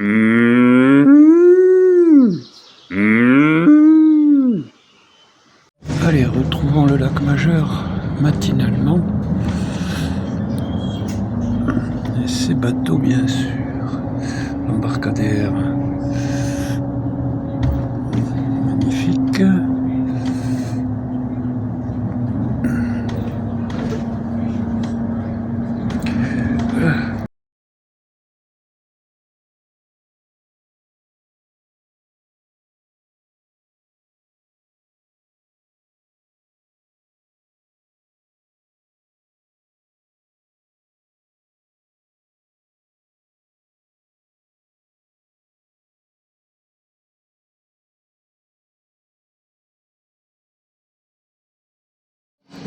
Allez, retrouvons le lac Majeur matinalement. Et ces bateaux, bien sûr. L'embarcadère. Magnifique. Voilà.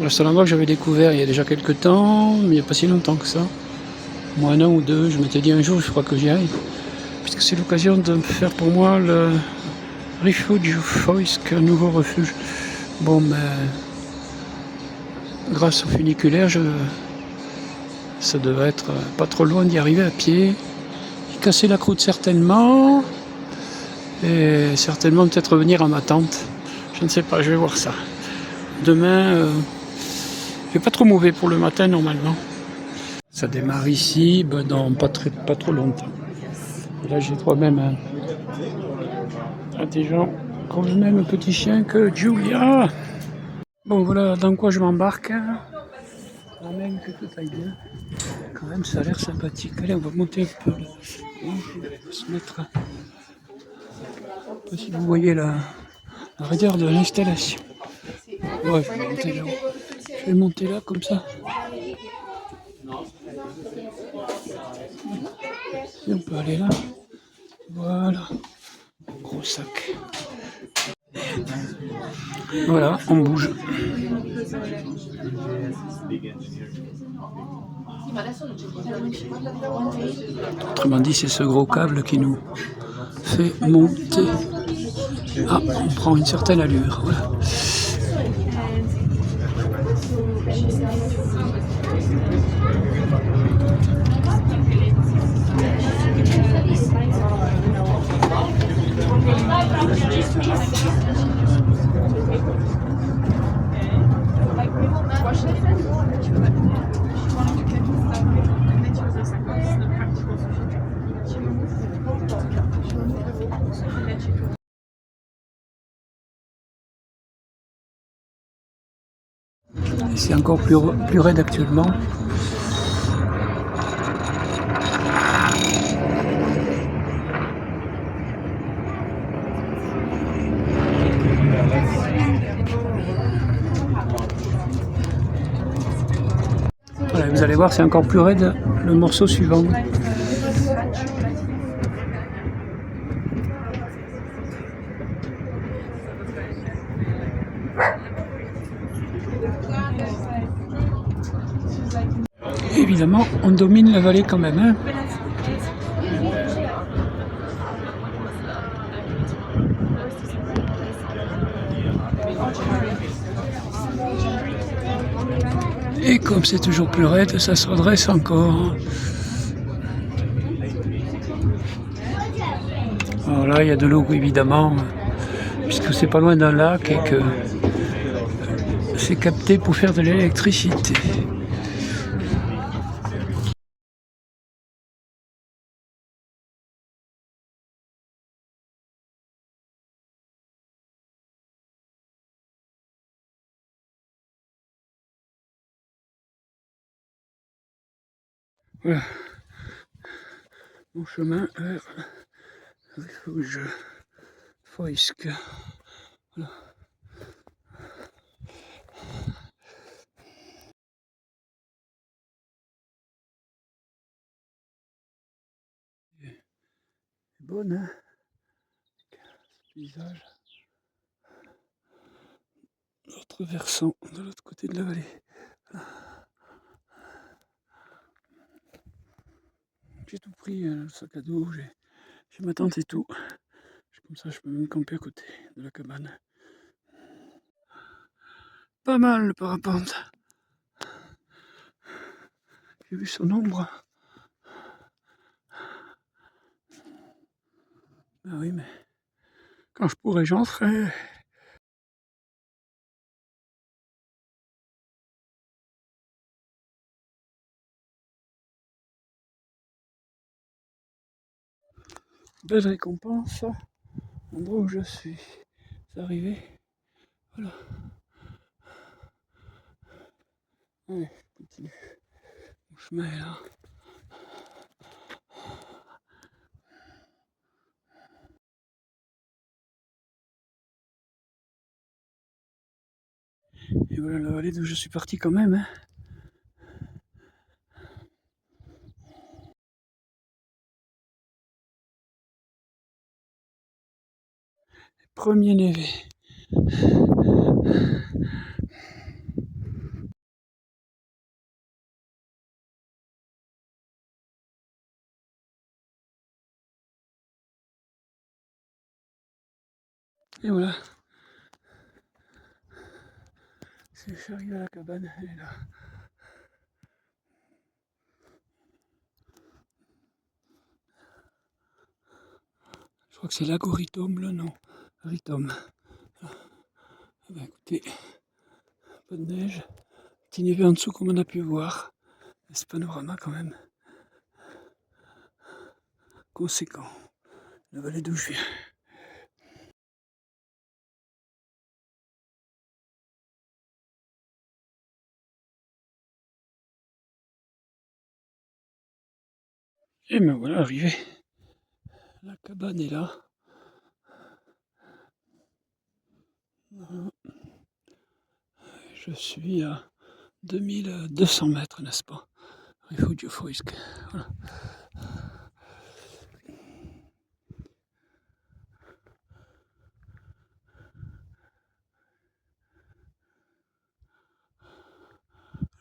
C'est un endroit que j'avais découvert il y a déjà quelques temps, mais il n'y a pas si longtemps que ça. Moi, un an ou deux, je m'étais dit un jour, je crois que j'y aille. Puisque c'est l'occasion de faire pour moi le Refuge Foisk, un nouveau refuge. Bon, ben, grâce au funiculaire, ça devait être pas trop loin d'y arriver à pied. J'ai cassé la croûte certainement, et certainement peut-être revenir à ma tente. Je ne sais pas, je vais voir ça. Demain, il fait pas trop mauvais pour le matin normalement. Ça démarre ici, ben, dans pas trop longtemps. Et là, j'ai trouvé même des gens qui ont le même petit chien que Julia. Bon, voilà dans quoi je m'embarque. La même que tout aille bien. Quand même, ça a l'air sympathique. Allez, on va monter un peu. On va se mettre. Je sais pas si vous voyez la raideur de l'installation. Ouais, je vais monter là-haut. Je vais monter là comme ça. Et on peut aller là. Voilà. Gros sac. Voilà, on bouge. Autrement dit, c'est ce gros câble qui nous fait monter. Ah, on prend une certaine allure. Voilà. C'est encore plus raide actuellement. Voilà, vous allez voir, c'est encore plus raide le morceau suivant. Évidemment, on domine la vallée quand même. Hein. Et comme c'est toujours plus raide, ça se redresse encore. Alors là, il y a de l'eau évidemment, puisque c'est pas loin d'un lac et que c'est capté pour faire de l'électricité. Voilà. Mon chemin vers Refuge Foisk. Voilà. C'est bonne, hein, ce paysage. L'autre versant, de l'autre côté de la vallée. J'ai tout pris, le sac à dos, j'ai ma tente et tout. Comme ça, je peux même camper à côté de la cabane. Pas mal le parapente. J'ai vu son ombre. Ben oui, mais quand je pourrai, j'en ferai. Belle récompense, l'endroit où je suis. C'est arrivé. Voilà. Allez, je continue. Mon chemin est là. Et voilà la vallée d'où je suis parti quand même. Hein. Premier névé. Et voilà. Je suis arrivé à la cabane, elle est là. Je crois que c'est l'Agoritome le nom. Ritome. Ah ben écoutez, pas de neige. Petit névé en dessous comme on a pu voir. Ce panorama quand même conséquent. La vallée d'où je viens. Et me voilà arrivé. La cabane est là. Je suis à 2200 mètres, n'est-ce pas? Rifugio Foisque. Voilà.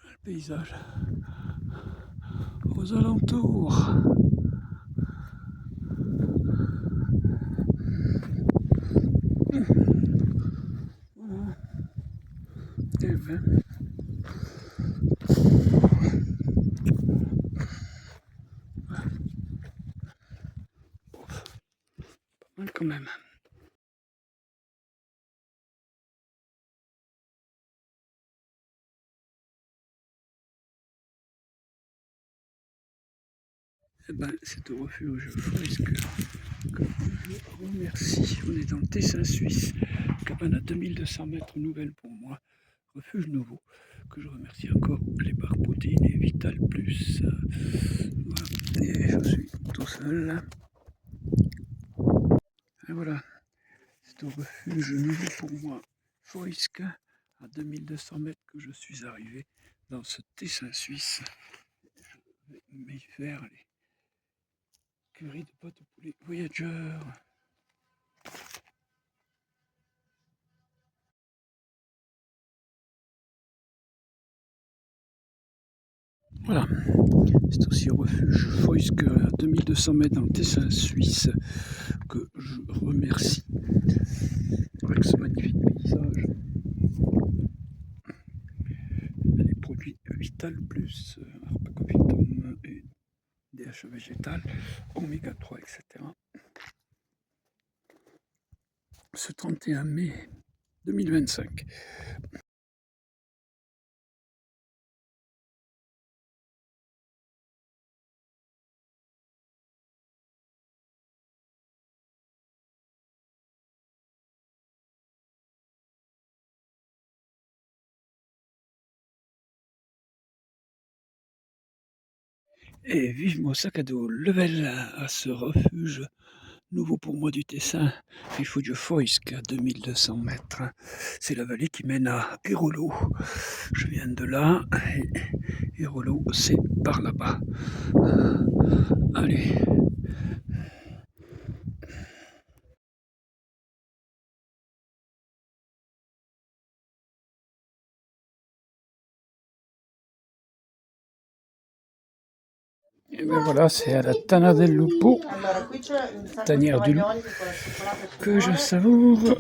Le paysage aux alentours. Voilà. Et ben. Pas mal quand même. Eh ben, c'est au refuge Foisque que je remercie. On est dans le Tessin suisse, cabane à 2200 mètres nouvelle pour moi, refuge nouveau, que je remercie encore les barres protéines et Vital Plus. Voilà. Et je suis tout seul. Et voilà, c'est au refuge nouveau pour moi, Foisque, à 2200 mètres que je suis arrivé dans ce Tessin suisse. Je vais m'y faire les curry de pâte au poulet Voyageur. Voilà, c'est aussi au refuge Foisque à 2200 mètres dans le Tessin suisse que je remercie avec ce magnifique paysage. Les produits Vital Plus, Arpacovitum et DHE végétal, Oméga 3, etc. Ce 31 mai 2025. Et vivement sac à dos level à ce refuge nouveau pour moi du Tessin, Rifugio Foisque à 2200 mètres. C'est la vallée qui mène à Erolo. Je viens de là et Erolo c'est par là-bas. Allez. Et ben voilà, c'est à la Tana del Lupo, tanière du loup, que je savoure.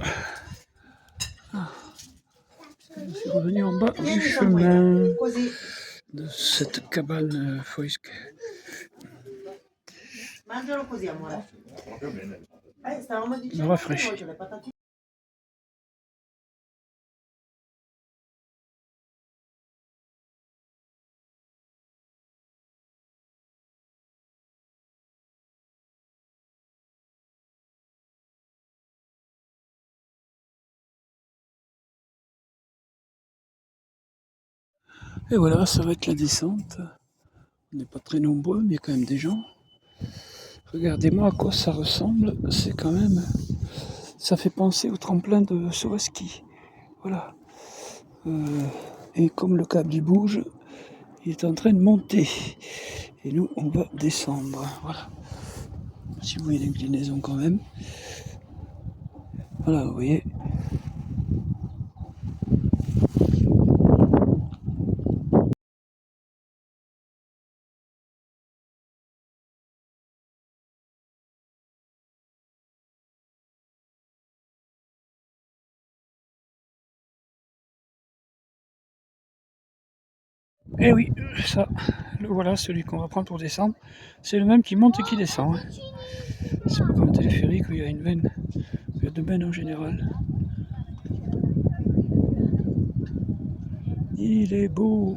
Ah, je suis revenu en bas du chemin de cette cabane Foisque. me rafraîchit. Et voilà, ça va être la descente. On n'est pas très nombreux, mais il y a quand même des gens. Regardez-moi à quoi ça ressemble. C'est quand même... Ça fait penser au tremplin de saut à ski. Voilà. Et comme le câble il bouge, il est en train de monter. Et nous, on va descendre. Voilà. Si vous voyez l'inclinaison quand même. Voilà, vous voyez. Et oui, ça, voilà, celui qu'on va prendre pour descendre, c'est le même qui monte et qui descend. Hein. C'est pas comme un téléphérique où il y a une veine, il y a deux veines en général. Il est beau,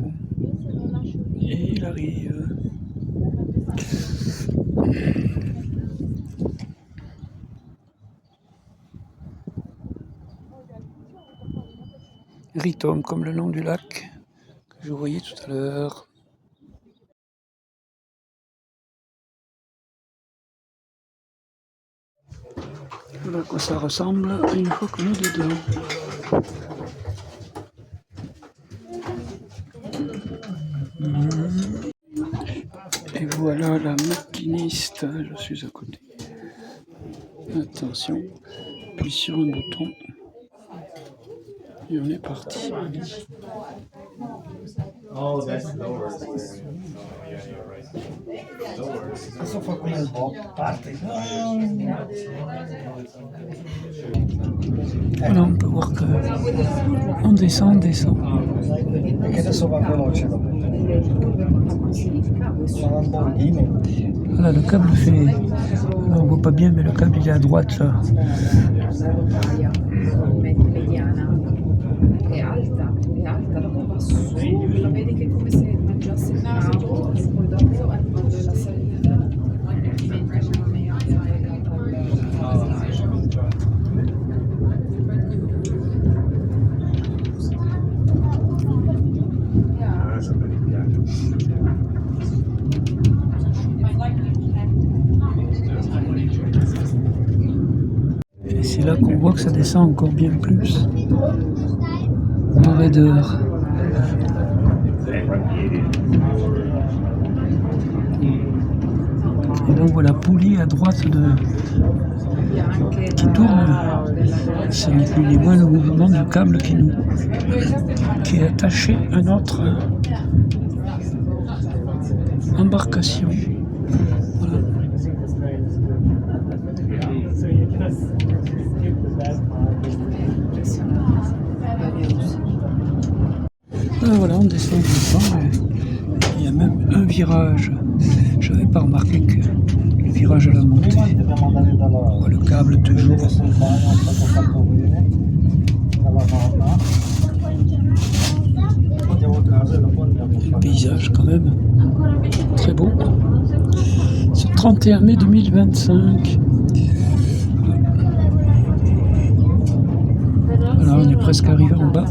et il arrive. Ritom, comme le nom du lac que je voyais tout à l'heure. Voilà à quoi ça ressemble une fois qu'on est dedans. Et voilà la maquiniste, je suis à côté. Attention, appuie sur un bouton et on est parti. Voilà, on peut voir que on descend. Voilà, le câble fait... On ne voit pas bien, mais le câble il est à droite là. Et c'est là qu'on voit que ça descend encore bien plus en raideur. Et là on voit la poulie à droite qui tourne. C'est ni plus ni moins le mouvement du câble qui est attaché à notre embarcation. Voilà. Voilà, on descend. Il y a même un virage. Je n'avais pas remarqué que le virage à la montée. On voit le câble toujours. Le paysage quand même très beau. C'est le 31 mai 2025. Voilà, on est presque arrivé en bas.